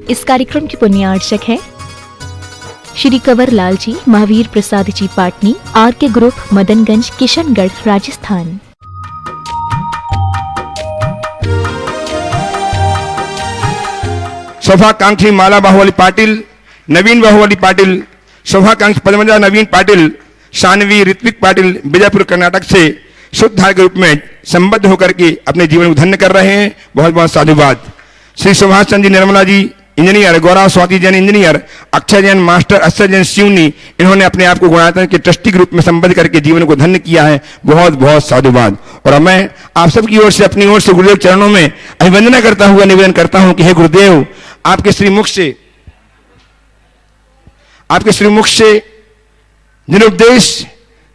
इस कार्यक्रम के पुण्यार्चक हैं श्री कंवर लाल जी, महावीर प्रसाद जी पाटनी, आर के ग्रुप, मदनगंज, किशनगढ़, राजस्थान। शोभाकांक्षी माला बाहुबली पाटिल, नवीन बाहुबली पाटिल, शोभाकांक्षी पद्मजा नवीन पाटिल, शानवी ऋत्विक पाटिल बीजापुर कर्नाटक से शुद्धधार के रूप में संबद्ध होकर के अपने जीवन को धन्य कर रहे हैं। बहुत बहुत साधुवाद। श्री सुभाष चंद्र जी निर्मला जी इंजीनियर, गौरव स्वाति जैन इंजीनियर, अक्षय जैन मास्टर, अक्षय जैन सिवनी, इन्होंने अपने आप को गुणायतन के ट्रस्टी के रूप में संबद्ध करके जीवन को धन्य किया है। बहुत बहुत साधुवाद। और मैं आप सबकी ओर से, अपनी ओर से गुरुदेव चरणों में अभिवंदना करता हुआ निवेदन करता हूं कि हे गुरुदेव, आपके श्रीमुख से निरुपदेश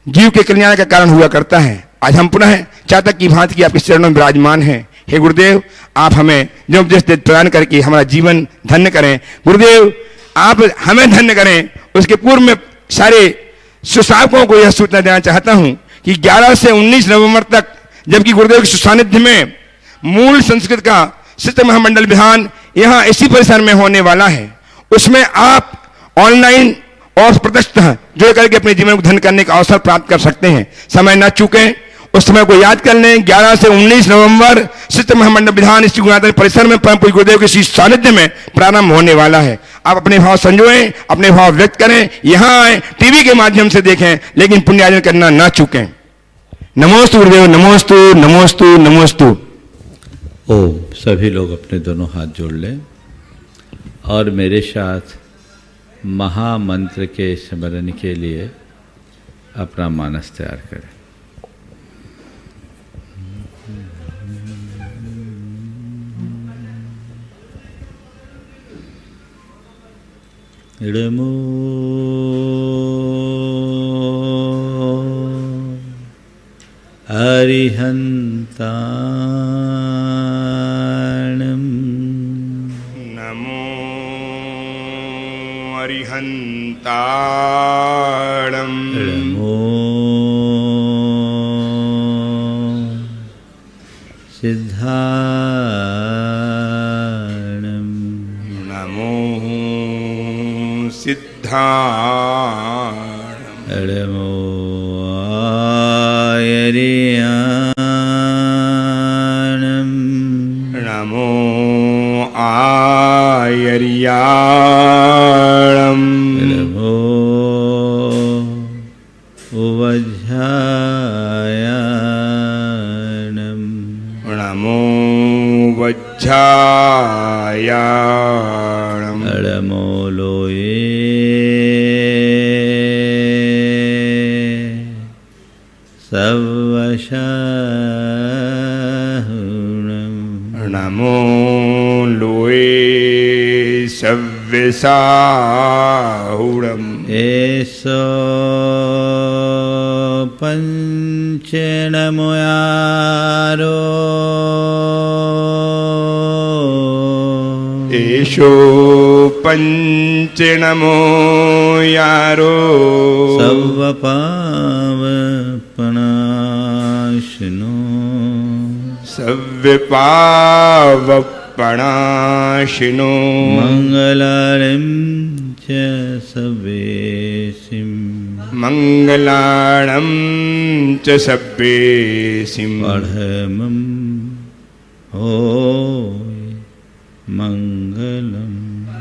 जीव के कल्याण का कारण हुआ करता है। आज हम पुनः चातक की भांति की आपके चरणों में विराजमान हैं। हे गुरुदेव, आप हमें जो उपदेश प्रदान करके हमारा जीवन धन्य करें। गुरुदेव, आप हमें धन्य करें। उसके पूर्व में सारे सुसावकों को यह सूचना देना चाहता हूं कि 11 से 19 नवंबर तक, जबकि गुरुदेव के सानिध्य में मूल संस्कृत का शिष्ट महामंडल विधान यहाँ इसी परिसर में होने वाला है, उसमें आप ऑनलाइन और प्रत्यक्ष जुड़ करके अपने जीवन को धन्य करने का अवसर प्राप्त कर सकते हैं। समय न चूकें, उस समय को याद कर लें। 11 से 19 नवंबर शिष्ट महामंडल विधान इस गुणाधन परिसर में परम पूज्य गुरुदेव के सानिध्य में प्रारंभ होने वाला है। आप अपने भाव संजोएं, अपने भाव व्यक्त करें, यहाँ आए, टीवी के माध्यम से देखें, लेकिन पुण्यार्जन करना ना चूकें। नमोस्तु गुरुदेव, नमोस्तु नमोस्तु नमोस्तु। ओम। सभी लोग अपने दोनों हाथ जोड़ लें और मेरे साथ महामंत्र के स्मरण के लिए अपना मानस तैयार करें। इडमो अरिहंताणं नमो अरिहंताणं इडमो सिद्धाणं नमो सिद्धाणं इडमो आयर्याणं नमो आयर्याणं इडमो उवज्झायाणं नमो वज्झायाणं इडमो लोये सवशाहुणं नमो लोये सव्यसाहुणं एषो पंचनमयारो एषो पंचनमो यारो सव्वपावपनाशिनो सव्यपावपनाशिनो मंगलारं च सवेसिं मंगलाणं च सव्येसिं पढ़मं होय मंगलम।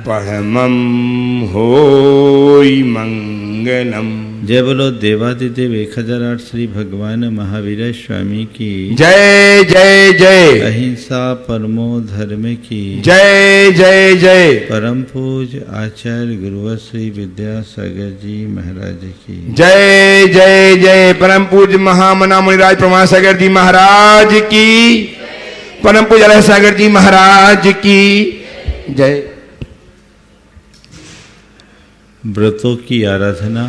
परमं होय मंगलम। जय बोलो देवादिदेव 1008 श्री भगवान महावीर स्वामी की जय जय जय। अहिंसा परमो धर्म की जय जय जय। परम पूज आचार्य गुरुवर श्री विद्यासागर जी महाराज की जय जय जय। परम पूज्य महामना मुनिराज प्रमाण सागर जी महाराज की, परम पूज्य अलग सागर जी महाराज की जय। व्रतों की आराधना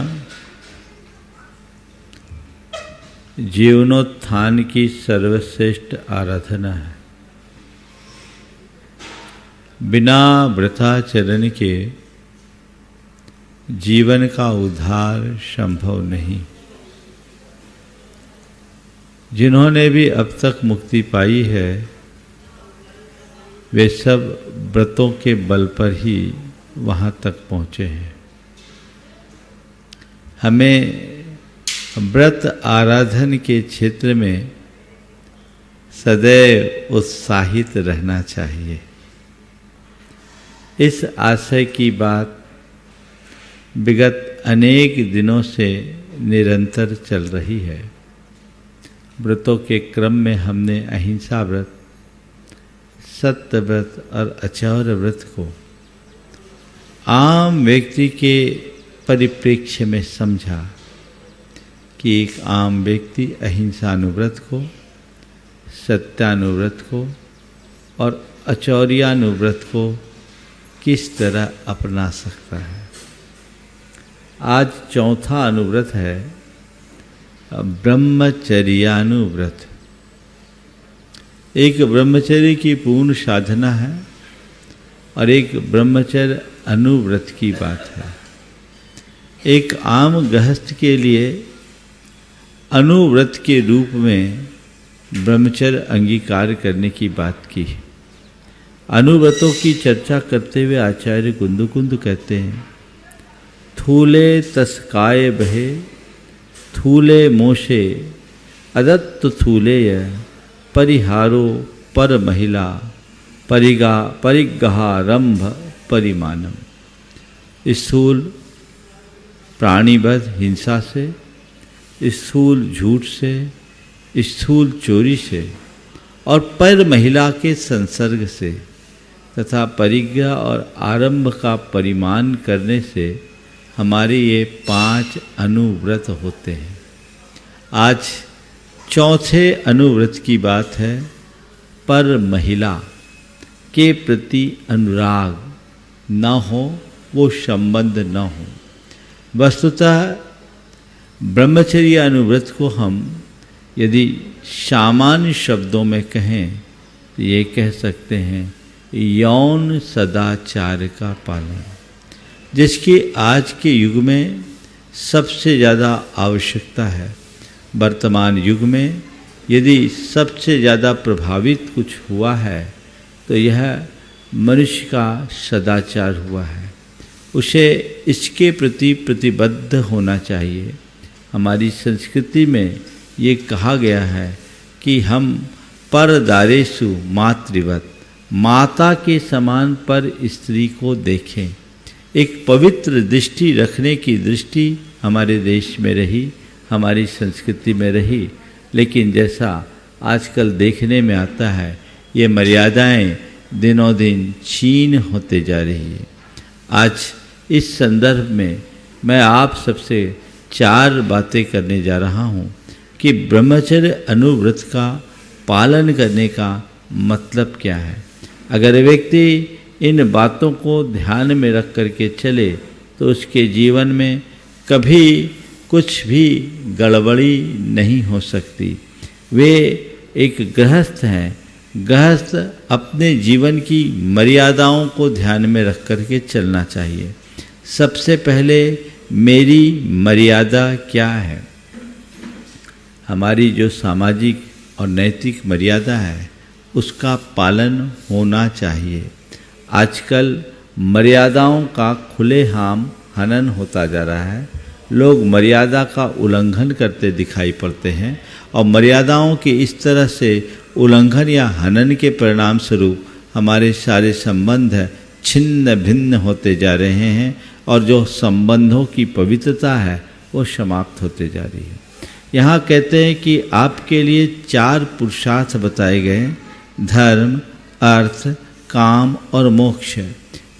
जीवनोत्थान की सर्वश्रेष्ठ आराधना है। बिना व्रताचरण के जीवन का उद्धार संभव नहीं। जिन्होंने भी अब तक मुक्ति पाई है वे सब व्रतों के बल पर ही वहाँ तक पहुँचे हैं। हमें व्रत आराधन के क्षेत्र में सदैव उत्साहित रहना चाहिए। इस आशय की बात विगत अनेक दिनों से निरंतर चल रही है। व्रतों के क्रम में हमने अहिंसा व्रत, सत्य व्रत और अचौर व्रत को आम व्यक्ति के परिप्रेक्ष्य में समझा कि एक आम व्यक्ति अहिंसानुव्रत को, सत्यानुव्रत को और अचौर्यानुव्रत को किस तरह अपना सकता है। आज चौथा अनुव्रत है ब्रह्मचर्यानुव्रत। एक ब्रह्मचर्य की पूर्ण साधना है और एक ब्रह्मचर्य अनुव्रत की बात है। एक आम गृहस्थ के लिए अनुव्रत के रूप में ब्रह्मचर्य अंगीकार करने की बात की। अनुव्रतों की चर्चा करते हुए आचार्य कुंदकुंद कहते हैं, थूले तस्काय बहे थूले मोशे अदत्त थूलेय परिहारो पर महिला परिगहारंभ परिमानम। स्थूल प्राणीवध हिंसा से, स्थूल झूठ से, स्थूल चोरी से और पर महिला के संसर्ग से तथा परिज्ञा और आरंभ का परिमाण करने से हमारे ये 5 अनुव्रत होते हैं। आज चौथे अनुव्रत की बात है, पर महिला के प्रति अनुराग न हो, वो संबंध न हो। वस्तुतः ब्रह्मचर्य अनुव्रत को हम यदि सामान्य शब्दों में कहें तो ये कह सकते हैं यौन सदाचार का पालन, जिसकी आज के युग में सबसे ज़्यादा आवश्यकता है। वर्तमान युग में यदि सबसे ज़्यादा प्रभावित कुछ हुआ है तो यह मनुष्य का सदाचार हुआ है। उसे इसके प्रति प्रतिबद्ध होना चाहिए। हमारी संस्कृति में ये कहा गया है कि हम परदारेषु मातृवत, माता के समान पर स्त्री को देखें। एक पवित्र दृष्टि रखने की दृष्टि हमारे देश में रही, हमारी संस्कृति में रही, लेकिन जैसा आजकल देखने में आता है ये मर्यादाएं दिनों दिन क्षीण होते जा रही है। आज इस संदर्भ में मैं आप सबसे 4 बातें करने जा रहा हूँ कि ब्रह्मचर्य अनुव्रत का पालन करने का मतलब क्या है। अगर व्यक्ति इन बातों को ध्यान में रख करके चले तो उसके जीवन में कभी कुछ भी गड़बड़ी नहीं हो सकती। वे एक गृहस्थ हैं। गृहस्थ अपने जीवन की मर्यादाओं को ध्यान में रख करके चलना चाहिए। सबसे पहले मेरी मर्यादा क्या है। हमारी जो सामाजिक और नैतिक मर्यादा है उसका पालन होना चाहिए। आजकल मर्यादाओं का खुलेआम हनन होता जा रहा है। लोग मर्यादा का उल्लंघन करते दिखाई पड़ते हैं और मर्यादाओं के इस तरह से उल्लंघन या हनन के परिणाम स्वरूप हमारे सारे संबंध छिन्न भिन्न होते जा रहे हैं और जो संबंधों की पवित्रता है वो समाप्त होते जा रही है। यहाँ कहते हैं कि आपके लिए 4 पुरुषार्थ बताए गए, धर्म, अर्थ, काम और मोक्ष।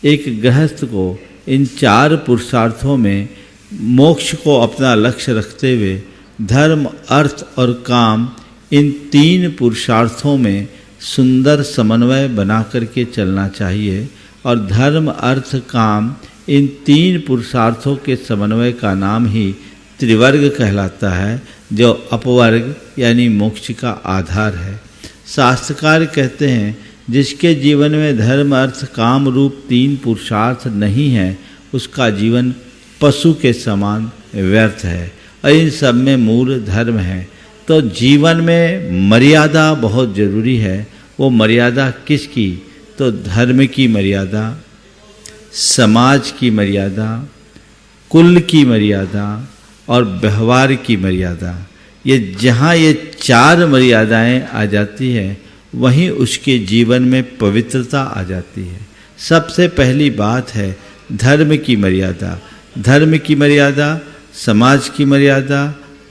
एक गृहस्थ को इन 4 पुरुषार्थों में मोक्ष को अपना लक्ष्य रखते हुए धर्म, अर्थ और काम इन 3 पुरुषार्थों में सुंदर समन्वय बना करके चलना चाहिए। और धर्म, अर्थ, काम इन 3 पुरुषार्थों के समन्वय का नाम ही त्रिवर्ग कहलाता है, जो अपवर्ग यानी मोक्ष का आधार है। शास्त्रकार कहते हैं जिसके जीवन में धर्म, अर्थ, काम रूप 3 पुरुषार्थ नहीं है उसका जीवन पशु के समान व्यर्थ है और इन सब में मूल धर्म है। तो जीवन में मर्यादा बहुत जरूरी है। वो मर्यादा किसकी? तो धर्म की मर्यादा, समाज की मर्यादा, कुल की मर्यादा और व्यवहार की मर्यादा, ये जहाँ ये चार मर्यादाएं आ जाती हैं वहीं उसके जीवन में पवित्रता आ जाती है। सबसे पहली बात है धर्म की मर्यादा। धर्म की मर्यादा, समाज की मर्यादा,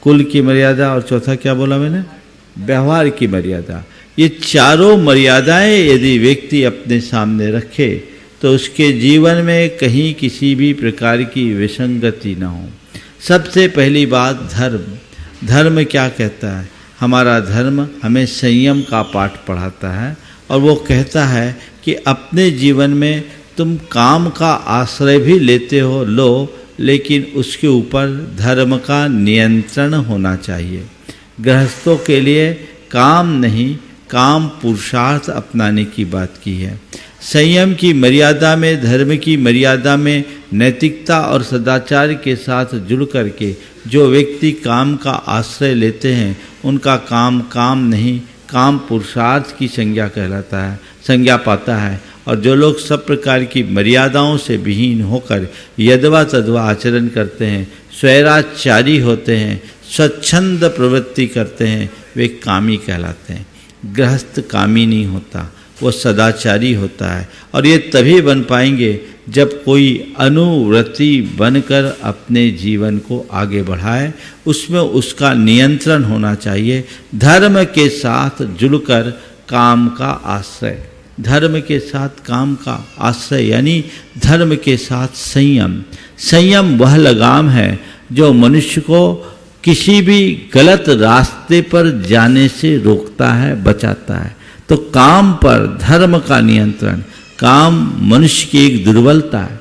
कुल की मर्यादा और चौथा क्या बोला मैंने? व्यवहार की मर्यादा। ये चारों मर्यादाएं यदि व्यक्ति अपने सामने रखे तो उसके जीवन में कहीं किसी भी प्रकार की विसंगति ना हो। सबसे पहली बात धर्म। धर्म क्या कहता है? हमारा धर्म हमें संयम का पाठ पढ़ाता है और वो कहता है कि अपने जीवन में तुम काम का आश्रय भी लेते हो लो, लेकिन उसके ऊपर धर्म का नियंत्रण होना चाहिए। गृहस्थों के लिए काम नहीं, काम पुरुषार्थ अपनाने की बात की है। संयम की मर्यादा में, धर्म की मर्यादा में नैतिकता और सदाचार के साथ जुड़ करके जो व्यक्ति काम का आश्रय लेते हैं उनका काम काम नहीं, काम पुरुषार्थ की संज्ञा कहलाता है, संज्ञा पाता है। और जो लोग सब प्रकार की मर्यादाओं से विहीन होकर यदवा तदवा आचरण करते हैं, स्वैराचारी होते हैं, स्वच्छंद प्रवृत्ति करते हैं, वे कामी कहलाते हैं। गृहस्थ कामी नहीं होता, वो सदाचारी होता है। और ये तभी बन पाएंगे जब कोई अनुव्रती बनकर अपने जीवन को आगे बढ़ाए, उसमें उसका नियंत्रण होना चाहिए। धर्म के साथ जुड़कर काम का आश्रय, धर्म के साथ काम का आश्रय यानी धर्म के साथ संयम। संयम वह लगाम है जो मनुष्य को किसी भी गलत रास्ते पर जाने से रोकता है, बचाता है। तो काम पर धर्म का नियंत्रण, काम मनुष्य की एक दुर्बलता है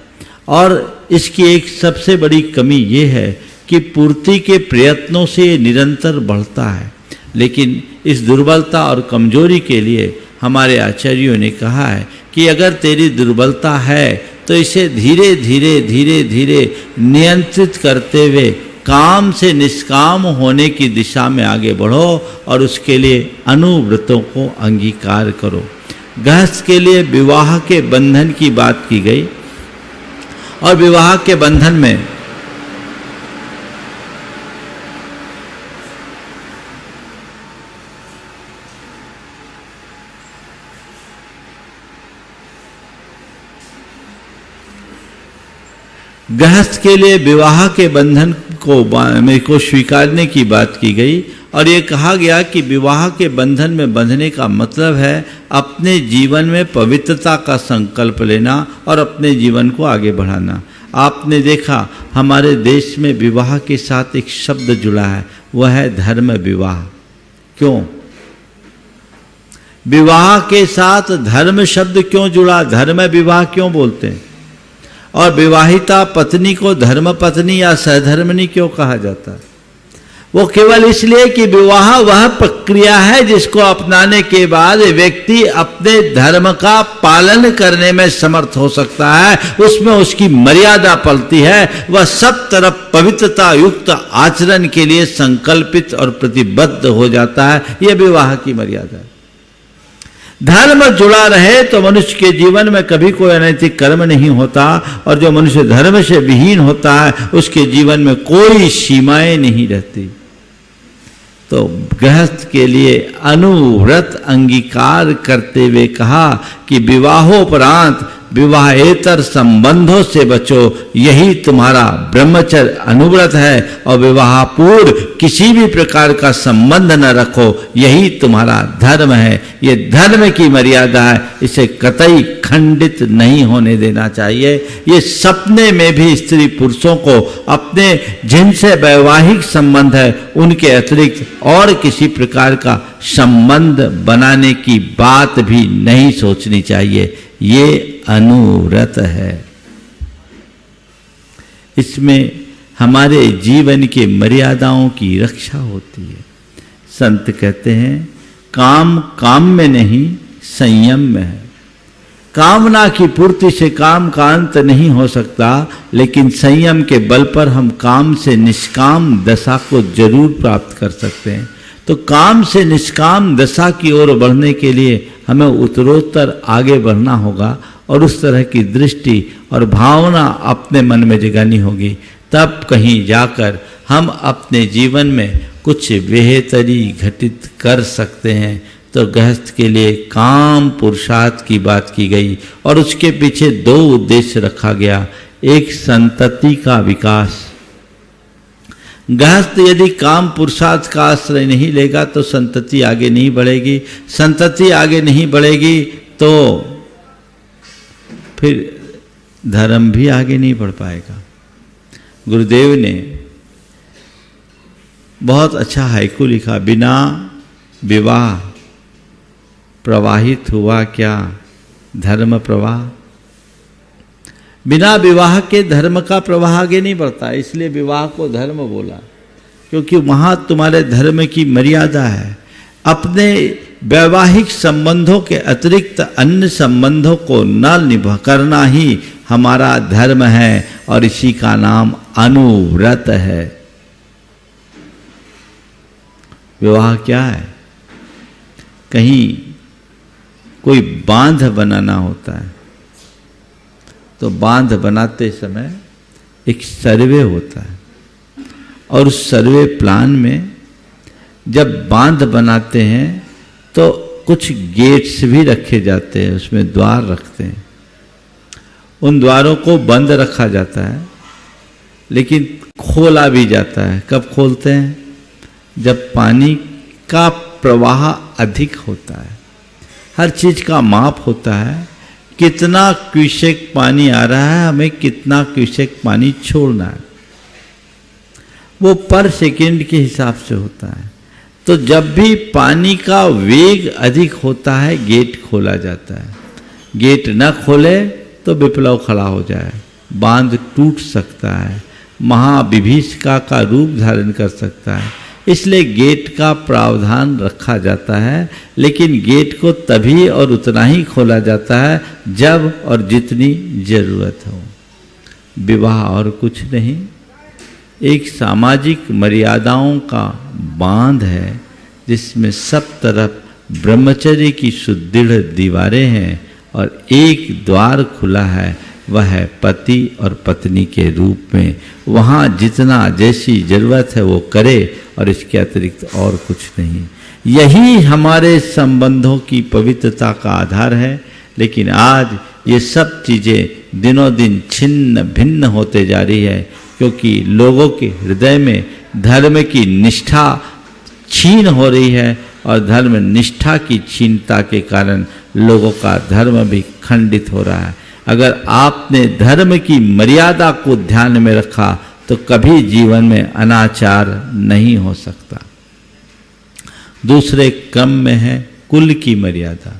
और इसकी एक सबसे बड़ी कमी ये है कि पूर्ति के प्रयत्नों से ये निरंतर बढ़ता है। लेकिन इस दुर्बलता और कमजोरी के लिए हमारे आचार्यों ने कहा है कि अगर तेरी दुर्बलता है तो इसे धीरे धीरे धीरे धीरे नियंत्रित करते हुए काम से निष्काम होने की दिशा में आगे बढ़ो और उसके लिए अनुव्रतों को अंगीकार करो। गृहस्थ के लिए विवाह के बंधन की बात की गई और विवाह के बंधन में गृहस्थ के लिए विवाह के बंधन को स्वीकारने की बात की गई और ये कहा गया कि विवाह के बंधन में बंधने का मतलब है अपने जीवन में पवित्रता का संकल्प लेना और अपने जीवन को आगे बढ़ाना। आपने देखा हमारे देश में विवाह के साथ एक शब्द जुड़ा है, वह है धर्म विवाह। क्यों विवाह के साथ धर्म शब्द क्यों जुड़ा? धर्म विवाह क्यों बोलते हैं? और विवाहिता पत्नी को धर्म पत्नी या सहधर्मिणी क्यों कहा जाता है? वो केवल इसलिए कि विवाह वह प्रक्रिया है जिसको अपनाने के बाद व्यक्ति अपने धर्म का पालन करने में समर्थ हो सकता है, उसमें उसकी मर्यादा पलती है, वह सब तरफ पवित्रता युक्त आचरण के लिए संकल्पित और प्रतिबद्ध हो जाता है। यह विवाह की मर्यादा है। धर्म जुड़ा रहे तो मनुष्य के जीवन में कभी कोई अनैतिक कर्म नहीं होता और जो मनुष्य धर्म से विहीन होता है उसके जीवन में कोई सीमाएं नहीं रहती। तो गृहस्थ के लिए अनुव्रत अंगीकार करते हुए कहा कि विवाहोपरांत विवाहेतर संबंधों से बचो, यही तुम्हारा ब्रह्मचर्य अनुव्रत है। और विवाह पूर्व किसी भी प्रकार का संबंध न रखो, यही तुम्हारा धर्म है। ये धर्म की मर्यादा है, इसे कतई खंडित नहीं होने देना चाहिए। ये सपने में भी स्त्री पुरुषों को अपने जिनसे वैवाहिक संबंध है उनके अतिरिक्त और किसी प्रकार का संबंध बनाने की बात भी नहीं सोचनी चाहिए। ये अनुव्रत है। इसमें हमारे जीवन के मर्यादाओं की रक्षा होती है। संत कहते हैं काम काम में नहीं संयम में है। कामना की पूर्ति से काम का अंत नहीं हो सकता, लेकिन संयम के बल पर हम काम से निष्काम दशा को जरूर प्राप्त कर सकते हैं। तो काम से निष्काम दशा की ओर बढ़ने के लिए हमें उत्तरोत्तर आगे बढ़ना होगा और उस तरह की दृष्टि और भावना अपने मन में जगानी होगी। तब कहीं जाकर हम अपने जीवन में कुछ बेहतरी घटित कर सकते हैं। तो गृहस्थ के लिए काम पुरुषार्थ की बात की गई और उसके पीछे दो उद्देश्य रखा गया। एक, संतति का विकास। गृहस्थ यदि काम पुरुषार्थ का आश्रय नहीं लेगा तो संतति आगे नहीं बढ़ेगी। संतति आगे नहीं बढ़ेगी तो फिर धर्म भी आगे नहीं बढ़ पाएगा। गुरुदेव ने बहुत अच्छा हाइकू लिखा, बिना विवाह प्रवाहित हुआ क्या धर्म प्रवाह। बिना विवाह के धर्म का प्रवाह आगे नहीं बढ़ता, इसलिए विवाह को धर्म बोला, क्योंकि वहां तुम्हारे धर्म की मर्यादा है। अपने वैवाहिक संबंधों के अतिरिक्त अन्य संबंधों को न निभा करना ही हमारा धर्म है और इसी का नाम अनुव्रत है। विवाह क्या है? कहीं कोई बांध बनाना होता है तो बांध बनाते समय एक सर्वे होता है और उस सर्वे प्लान में जब बांध बनाते हैं तो कुछ गेट्स भी रखे जाते हैं, उसमें द्वार रखते हैं। उन द्वारों को बंद रखा जाता है लेकिन खोला भी जाता है। कब खोलते हैं? जब पानी का प्रवाह अधिक होता है। हर चीज का माप होता है, कितना क्यूसेक पानी आ रहा है, हमें कितना क्यूसेक पानी छोड़ना है, वो पर सेकंड के हिसाब से होता है। तो जब भी पानी का वेग अधिक होता है गेट खोला जाता है। गेट न खोले तो विप्लव खड़ा हो जाए, बांध टूट सकता है, महाविभीषिका का रूप धारण कर सकता है। इसलिए गेट का प्रावधान रखा जाता है, लेकिन गेट को तभी और उतना ही खोला जाता है जब और जितनी जरूरत हो। विवाह और कुछ नहीं, एक सामाजिक मर्यादाओं का बांध है जिसमें सब तरफ ब्रह्मचर्य की सुदृढ़ दीवारें हैं और एक द्वार खुला है, वह है पति और पत्नी के रूप में। वहाँ जितना जैसी जरूरत है वो करे और इसके अतिरिक्त और कुछ नहीं। यही हमारे संबंधों की पवित्रता का आधार है। लेकिन आज ये सब चीज़ें दिनों दिन छिन्न भिन्न होते जा रही है, क्योंकि लोगों के हृदय में धर्म की निष्ठा छीन हो रही है और धर्म निष्ठा की छीनता के कारण लोगों का धर्म भी खंडित हो रहा है। अगर आपने धर्म की मर्यादा को ध्यान में रखा तो कभी जीवन में अनाचार नहीं हो सकता। दूसरे क्रम में है कुल की मर्यादा,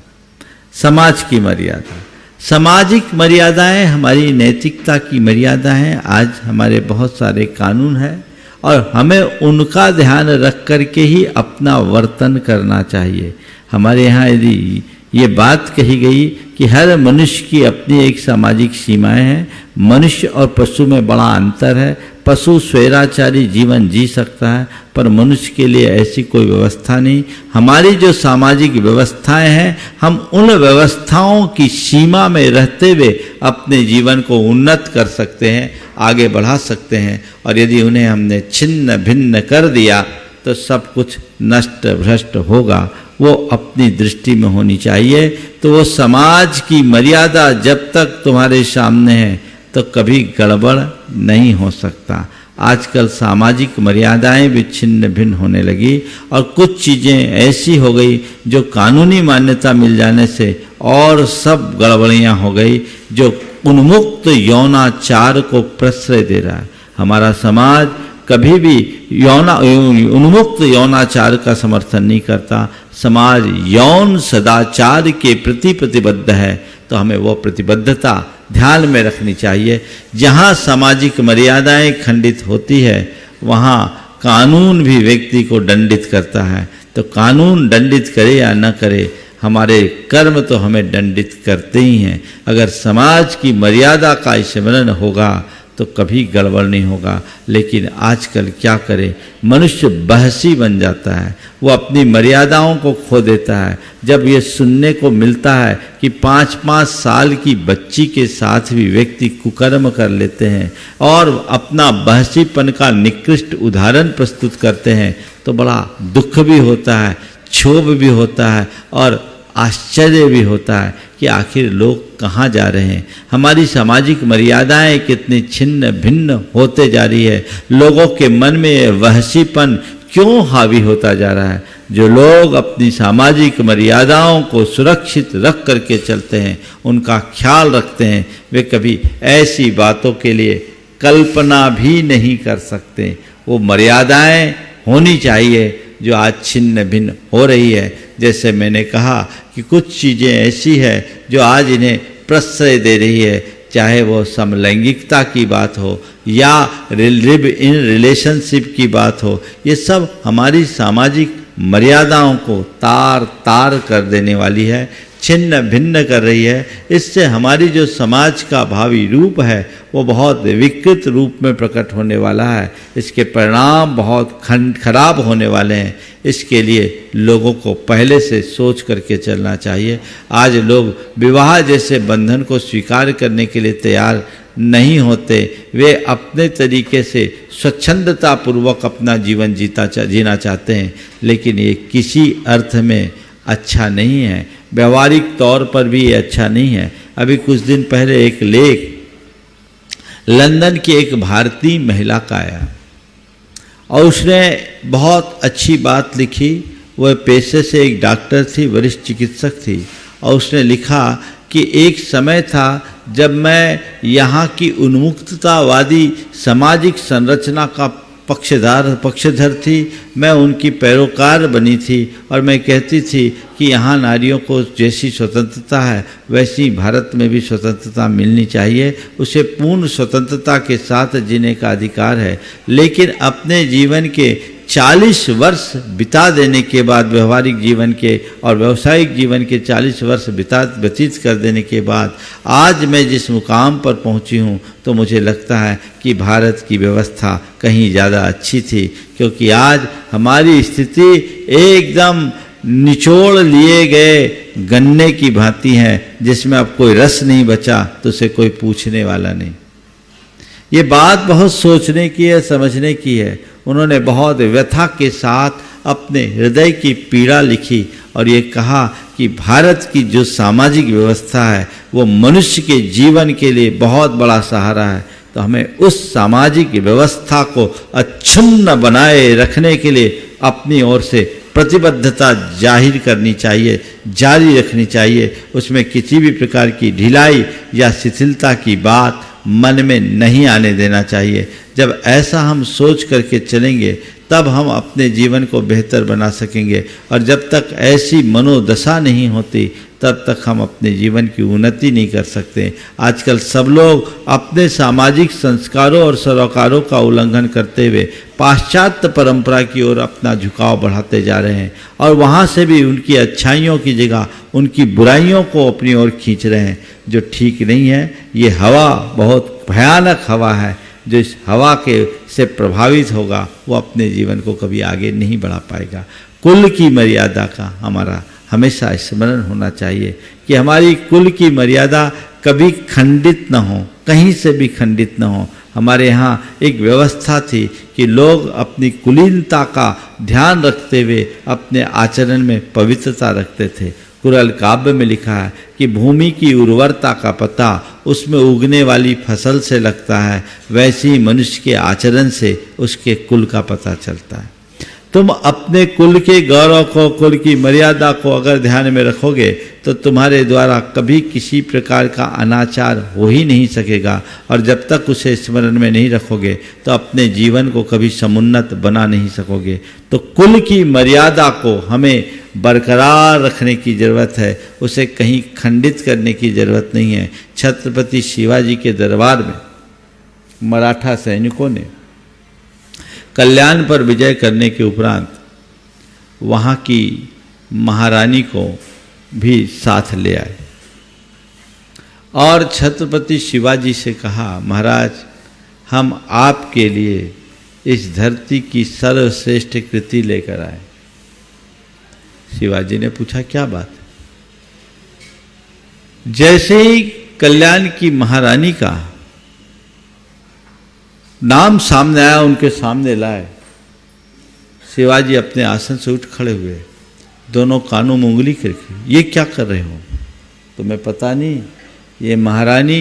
समाज की मर्यादा। सामाजिक मर्यादाएं हमारी नैतिकता की मर्यादा हैं। आज हमारे बहुत सारे कानून हैं और हमें उनका ध्यान रख करके ही अपना वर्तन करना चाहिए। हमारे यहाँ यदि ये बात कही गई कि हर मनुष्य की अपनी एक सामाजिक सीमाएं हैं। मनुष्य और पशु में बड़ा अंतर है। पशु स्वैराचारी जीवन जी सकता है, पर मनुष्य के लिए ऐसी कोई व्यवस्था नहीं। हमारी जो सामाजिक व्यवस्थाएं हैं, हम उन व्यवस्थाओं की सीमा में रहते हुए अपने जीवन को उन्नत कर सकते हैं, आगे बढ़ा सकते हैं। और यदि उन्हें हमने छिन्न भिन्न कर दिया तो सब कुछ नष्ट भ्रष्ट होगा। वो अपनी दृष्टि में होनी चाहिए। तो वो समाज की मर्यादा जब तक तुम्हारे सामने है तो कभी गड़बड़ नहीं हो सकता। आजकल सामाजिक मर्यादाएं भी छिन्न भिन्न होने लगी और कुछ चीज़ें ऐसी हो गई जो कानूनी मान्यता मिल जाने से और सब गड़बड़ियां हो गई, जो उन्मुक्त यौनाचार को प्रश्रय दे रहा है। हमारा समाज कभी भी उन्मुक्त यौनाचार का समर्थन नहीं करता। समाज यौन सदाचार के प्रति प्रतिबद्ध है, तो हमें वो प्रतिबद्धता ध्यान में रखनी चाहिए। जहाँ सामाजिक मर्यादाएं खंडित होती है वहाँ कानून भी व्यक्ति को दंडित करता है। तो कानून दंडित करे या न करे, हमारे कर्म तो हमें दंडित करते ही हैं। अगर समाज की मर्यादा का स्मरण होगा तो कभी गड़बड़ नहीं होगा। लेकिन आजकल क्या करें, मनुष्य बहसी बन जाता है, वो अपनी मर्यादाओं को खो देता है। जब ये सुनने को मिलता है कि 5-5 साल की बच्ची के साथ भी व्यक्ति कुकर्म कर लेते हैं और अपना बहसीपन का निकृष्ट उदाहरण प्रस्तुत करते हैं, तो बड़ा दुख भी होता है, क्षोभ भी होता है और आश्चर्य भी होता है कि आखिर लोग कहाँ जा रहे हैं। हमारी सामाजिक मर्यादाएं कितनी छिन्न भिन्न होते जा रही है। लोगों के मन में यह वहसीपन क्यों हावी होता जा रहा है। जो लोग अपनी सामाजिक मर्यादाओं को सुरक्षित रख करके चलते हैं, उनका ख्याल रखते हैं, वे कभी ऐसी बातों के लिए कल्पना भी नहीं कर सकते। वो मर्यादाएं होनी चाहिए जो आज छिन्न भिन्न हो रही है। जैसे मैंने कहा कि कुछ चीज़ें ऐसी है जो आज इन्हें प्रश्रय दे रही है, चाहे वो समलैंगिकता की बात हो या लिव इन रिलेशनशिप की बात हो, ये सब हमारी सामाजिक मर्यादाओं को तार तार कर देने वाली है, छिन्न भिन्न कर रही है। इससे हमारी जो समाज का भावी रूप है वो बहुत विकृत रूप में प्रकट होने वाला है। इसके परिणाम बहुत खराब होने वाले हैं। इसके लिए लोगों को पहले से सोच करके चलना चाहिए। आज लोग विवाह जैसे बंधन को स्वीकार करने के लिए तैयार नहीं होते। वे अपने तरीके से स्वच्छंदता पूर्वक अपना जीवन जीना चाहते हैं, लेकिन ये किसी अर्थ में अच्छा नहीं है। व्यवहारिक तौर पर भी ये अच्छा नहीं है। अभी कुछ दिन पहले एक लेख लंदन की एक भारतीय महिला का आया और उसने बहुत अच्छी बात लिखी। वह पेशे से एक डॉक्टर थी, वरिष्ठ चिकित्सक थी, और उसने लिखा कि एक समय था जब मैं यहाँ की उन्मुक्ततावादी सामाजिक संरचना का पक्षधर थी। मैं उनकी पैरोकार बनी थी और मैं कहती थी कि यहाँ नारियों को जैसी स्वतंत्रता है वैसी भारत में भी स्वतंत्रता मिलनी चाहिए, उसे पूर्ण स्वतंत्रता के साथ जीने का अधिकार है। लेकिन अपने जीवन के 40 वर्ष बिता देने के बाद, व्यवहारिक जीवन के और व्यावसायिक जीवन के 40 वर्ष व्यतीत कर देने के बाद आज मैं जिस मुकाम पर पहुंची हूं, तो मुझे लगता है कि भारत की व्यवस्था कहीं ज़्यादा अच्छी थी, क्योंकि आज हमारी स्थिति एकदम निचोड़ लिए गए गन्ने की भांति है, जिसमें अब कोई रस नहीं बचा तो उसे कोई पूछने वाला नहीं। ये बात बहुत सोचने की है, समझने की है। उन्होंने बहुत व्यथा के साथ अपने हृदय की पीड़ा लिखी और ये कहा कि भारत की जो सामाजिक व्यवस्था है वो मनुष्य के जीवन के लिए बहुत बड़ा सहारा है। तो हमें उस सामाजिक व्यवस्था को अक्षुण्ण बनाए रखने के लिए अपनी ओर से प्रतिबद्धता जाहिर करनी चाहिए, जारी रखनी चाहिए। उसमें किसी भी प्रकार की ढिलाई या शिथिलता की बात मन में नहीं आने देना चाहिए। जब ऐसा हम सोच करके चलेंगे तब हम अपने जीवन को बेहतर बना सकेंगे, और जब तक ऐसी मनोदशा नहीं होती तब तक हम अपने जीवन की उन्नति नहीं कर सकते। आजकल सब लोग अपने सामाजिक संस्कारों और सरोकारों का उल्लंघन करते हुए पाश्चात्य परंपरा की ओर अपना झुकाव बढ़ाते जा रहे हैं, और वहाँ से भी उनकी अच्छाइयों की जगह उनकी बुराइयों को अपनी ओर खींच रहे हैं, जो ठीक नहीं है। ये हवा बहुत भयानक हवा है। जो इस हवा के से प्रभावित होगा वो अपने जीवन को कभी आगे नहीं बढ़ा पाएगा। कुल की मर्यादा का हमारा हमेशा स्मरण होना चाहिए कि हमारी कुल की मर्यादा कभी खंडित न हो, कहीं से भी खंडित न हो। हमारे यहाँ एक व्यवस्था थी कि लोग अपनी कुलीनता का ध्यान रखते हुए अपने आचरण में पवित्रता रखते थे। कुरल काव्य में लिखा है कि भूमि की उर्वरता का पता उसमें उगने वाली फसल से लगता है, वैसे ही मनुष्य के आचरण से उसके कुल का पता चलता है। तुम अपने कुल के गौरव को, कुल की मर्यादा को अगर ध्यान में रखोगे तो तुम्हारे द्वारा कभी किसी प्रकार का अनाचार हो ही नहीं सकेगा, और जब तक उसे स्मरण में नहीं रखोगे तो अपने जीवन को कभी समुन्नत बना नहीं सकोगे। तो कुल की मर्यादा को हमें बरकरार रखने की ज़रूरत है, उसे कहीं खंडित करने की ज़रूरत नहीं है। छत्रपति शिवाजी के दरबार में मराठा सैनिकों ने कल्याण पर विजय करने के उपरांत वहाँ की महारानी को भी साथ ले आए और छत्रपति शिवाजी से कहा, महाराज हम आपके लिए इस धरती की सर्वश्रेष्ठ कृति लेकर आए। शिवाजी ने पूछा, क्या बात? जैसे ही कल्याण की महारानी का नाम सामने आया, उनके सामने लाए, शिवाजी अपने आसन से उठ खड़े हुए, दोनों कानों में उंगली करके, ये क्या कर रहे हो? तुम्हें पता नहीं, ये महारानी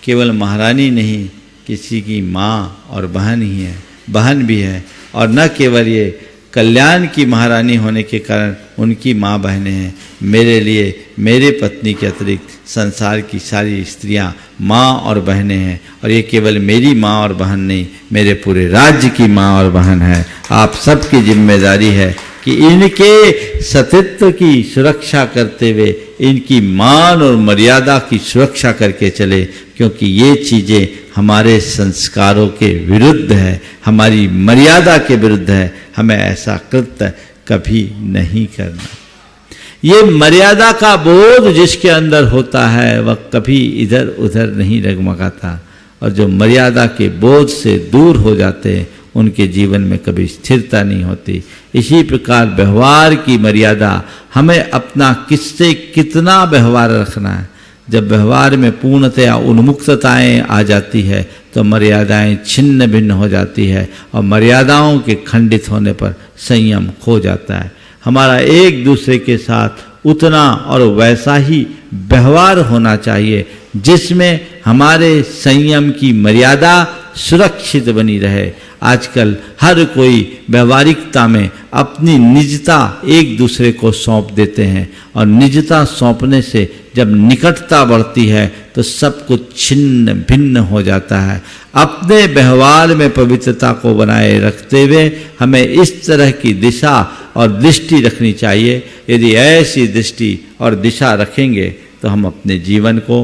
केवल महारानी नहीं, किसी की माँ और बहन ही है, बहन भी है। और न केवल ये कल्याण की महारानी होने के कारण उनकी माँ बहनें हैं, मेरे लिए मेरे पत्नी के अतिरिक्त संसार की सारी स्त्रियाँ माँ और बहनें हैं। और ये केवल मेरी माँ और बहन नहीं, मेरे पूरे राज्य की माँ और बहन है। आप सबकी जिम्मेदारी है कि इनके सतीत्व की सुरक्षा करते हुए इनकी मान और मर्यादा की सुरक्षा करके चले, क्योंकि ये चीज़ें हमारे संस्कारों के विरुद्ध है, हमारी मर्यादा के विरुद्ध है। हमें ऐसा कृत्य कभी नहीं करना। ये मर्यादा का बोध जिसके अंदर होता है वह कभी इधर उधर नहीं डगमगाता, और जो मर्यादा के बोध से दूर हो जाते हैं उनके जीवन में कभी स्थिरता नहीं होती। इसी प्रकार व्यवहार की मर्यादा, हमें अपना किससे कितना व्यवहार रखना है। जब व्यवहार में पूर्णतया उन्मुक्तताएं आ जाती है तो मर्यादाएं छिन्न भिन्न हो जाती है, और मर्यादाओं के खंडित होने पर संयम खो जाता है। हमारा एक दूसरे के साथ उतना और वैसा ही व्यवहार होना चाहिए जिसमें हमारे संयम की मर्यादा सुरक्षित बनी रहे। आजकल हर कोई व्यवहारिकता में अपनी निजता एक दूसरे को सौंप देते हैं, और निजता सौंपने से जब निकटता बढ़ती है तो सब कुछ छिन्न भिन्न हो जाता है। अपने व्यवहार में पवित्रता को बनाए रखते हुए हमें इस तरह की दिशा और दृष्टि रखनी चाहिए। यदि ऐसी दृष्टि और दिशा रखेंगे तो हम अपने जीवन को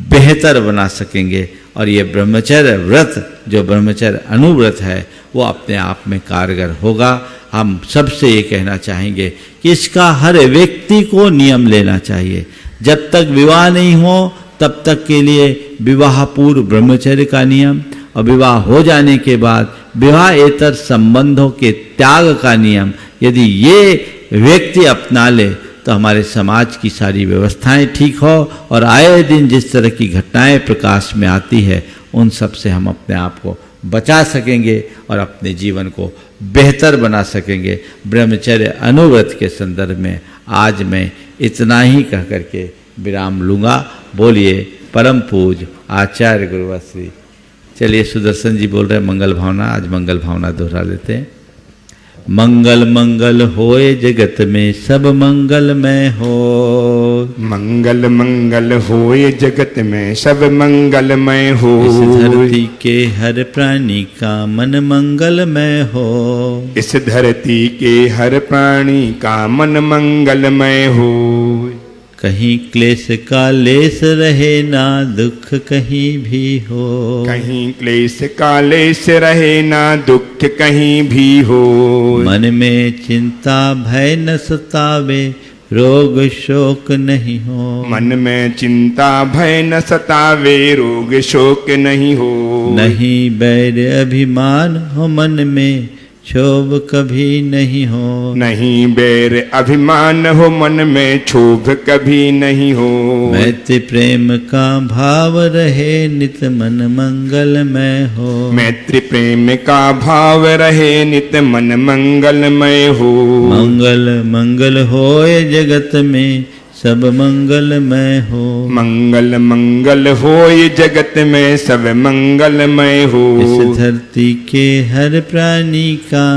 बेहतर बना सकेंगे। और ये ब्रह्मचर्य व्रत, जो ब्रह्मचर्य अनुव्रत है, वो अपने आप में कारगर होगा। हम सबसे ये कहना चाहेंगे कि इसका हर व्यक्ति को नियम लेना चाहिए। जब तक विवाह नहीं हो तब तक के लिए विवाह पूर्व ब्रह्मचर्य का नियम, और विवाह हो जाने के बाद विवाहेतर संबंधों के त्याग का नियम यदि ये व्यक्ति अपना ले तो हमारे समाज की सारी व्यवस्थाएं ठीक हो, और आए दिन जिस तरह की घटनाएं प्रकाश में आती है उन सब से हम अपने आप को बचा सकेंगे और अपने जीवन को बेहतर बना सकेंगे। ब्रह्मचर्य अनुव्रत के संदर्भ में आज मैं इतना ही कह करके विराम लूँगा। बोलिए परम पूज्य आचार्य गुरुवश्री। चलिए सुदर्शन जी बोल रहे हैं मंगल भावना, आज मंगल भावना दोहरा लेते हैं। मंगल मंगल होए जगत में सब मंगलमय हो। मंगल मंगल होए जगत में सब मंगलमय हो। इस धरती के हर प्राणी का मन मंगलमय हो। इस धरती के हर प्राणी का मन मंगलमय हो। कहीं क्लेश का लेस रहे ना दुख कहीं भी हो। कहीं क्लेश का लेस रहे ना दुख कहीं भी हो। मन में चिंता भय न सतावे रोग शोक नहीं हो। मन में चिंता भय न सतावे रोग शोक नहीं हो। नहीं बैर अभिमान हो मन में क्षोभ कभी नहीं हो। नहीं बैर अभिमान हो मन में क्षोभ कभी नहीं हो। मैत्री प्रेम का भाव रहे नित मन मंगलमय हो। मैत्री प्रेम का भाव रहे नित मन मंगलमय हो। मंगल मंगल होए जगत में सब मंगलमय हो। मंगल मंगल होए जगत में सब मंगलमय हो। इस धरती के हर प्राणी का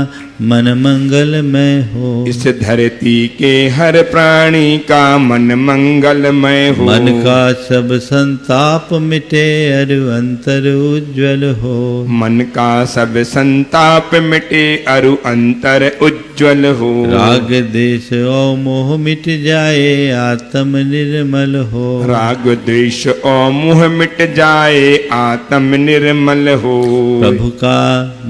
मन मंगलमय हो। इस धरती के हर प्राणी का मन मंगलमय हो। मन का सब संताप मिटे अरु अंतर उज्ज्वल हो। मन का सब संताप मिटे अरु अंतर उज्ज्वल हो। राग देश और मोह मिट जाए आत्म निर्मल हो। राग द्वेष और मोह मिट जाए आत्म निर्मल हो। प्रभु का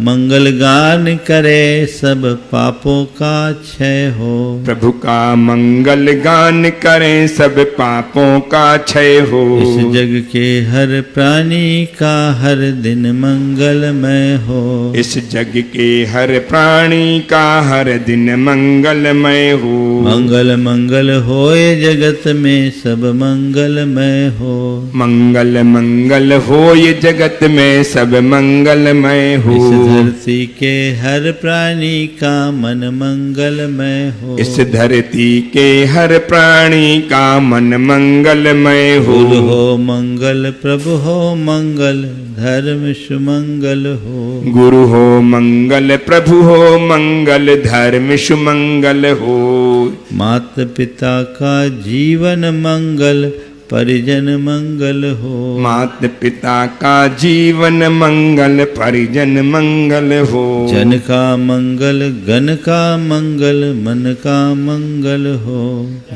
मंगल गान करे सब पापों का क्षय हो। प्रभु का मंगल गान करें सब पापों का क्षय हो। इस जग के हर प्राणी का हर दिन मंगलमय हो। इस जग के हर प्राणी का हर दिन मंगलमय हो। मंगल मंगल होए जगत में सब मंगलमय हो। मंगल मंगल हो ये जगत में सब मंगलमय हो। इस धरती के हर प्राणी का मन मंगलमय हो। इस धरती के हर प्राणी का मन मंगलमय हो। गुरु हो मंगल प्रभु हो मंगल धर्म सुमंगल हो। गुरु हो मंगल प्रभु हो मंगल धर्म सुमंगल हो। मात पिता का जीवन मंगल परिजन मंगल हो। मात पिता का जीवन मंगल परिजन मंगल हो। जन का मंगल गण का मंगल मन का मंगल हो।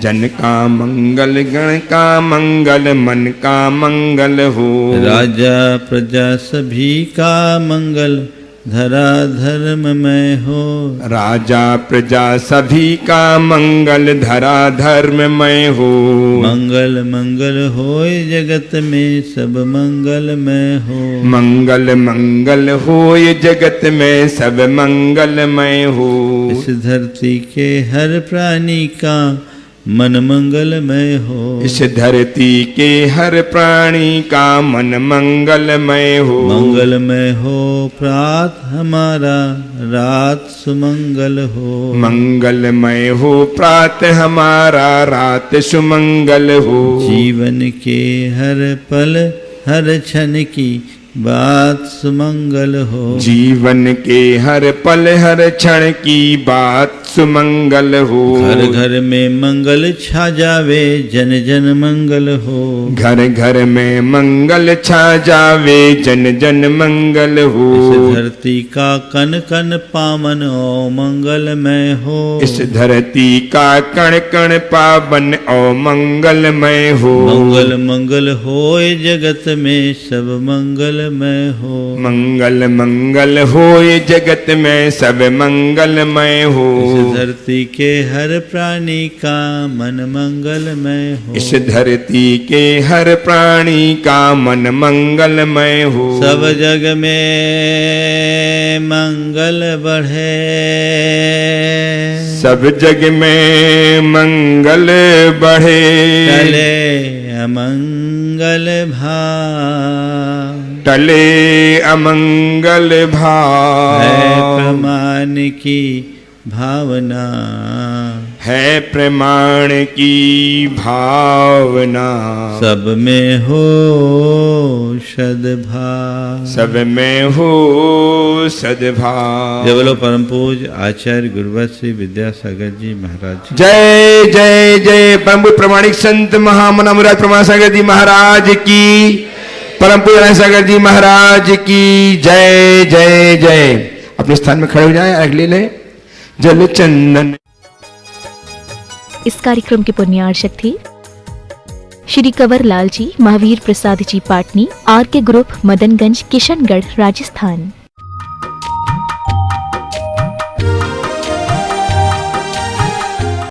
जन का मंगल गण का मंगल मन का मंगल हो। राजा प्रजा सभी का मंगल धरा धर्ममय हो। राजा प्रजा सभी का मंगल धरा धर्ममय हो। मंगल मंगल होए जगत में सब मंगलमय हो। मंगल मंगल हो ये जगत में सब मंगलमय हो। इस धरती के हर प्राणी का मन मंगलमय हो। इस धरती के हर प्राणी का मन मंगलमय हो। मंगलमय हो प्रात हमारा रात सुमंगल हो। मंगलमय हो प्रात हमारा रात सुमंगल हो। जीवन के हर पल हर क्षण की बात सुमंगल हो। जीवन के हर पल हर क्षण की बात सुमंगल हो। घर घर में मंगल छा जावे जन जन मंगल हो। घर घर में मंगल छा जावे जन जन मंगल हो। इस धरती का कन कन पावन ओ मंगलमय हो। इस धरती का कण कण पावन ओ मंगलमय हो। मंगल मंगल होए जगत में सब मंगलमय हो। मंगल मंगल हो ये जगत में सब मंगलमय हो। इस धरती के हर प्राणी का मन मंगलमय हो। इस धरती के हर प्राणी का मन मंगलमय हो। सब जग में मंगल बढ़े। सब जग में मंगल बढ़े। टले अमंगल भाव। टले अमंगल है भाव। प्रमाण की भावना। है प्रमाण की भावना। सब में हो सद्भाव। सब में हो सद्भाव। जय बोलो परम पूज्य आचार्य गुरुवर श्री विद्यासागर जी महाराज। जय जय जय परम पूज्य प्रमाणिक संत महामना मुराद प्रमाण सागर जी महाराज की। परम पूज्य सागर जी महाराज की जय जय जय। अपने स्थान में खड़े हो जाएं, अर्घ ले लें। जल चंदन। इस कार्यक्रम के पुण्यार्चक थे श्री कंवर लाल जी, महावीर प्रसाद जी पाटनी, आर के ग्रुप, मदनगंज, किशनगढ़, राजस्थान।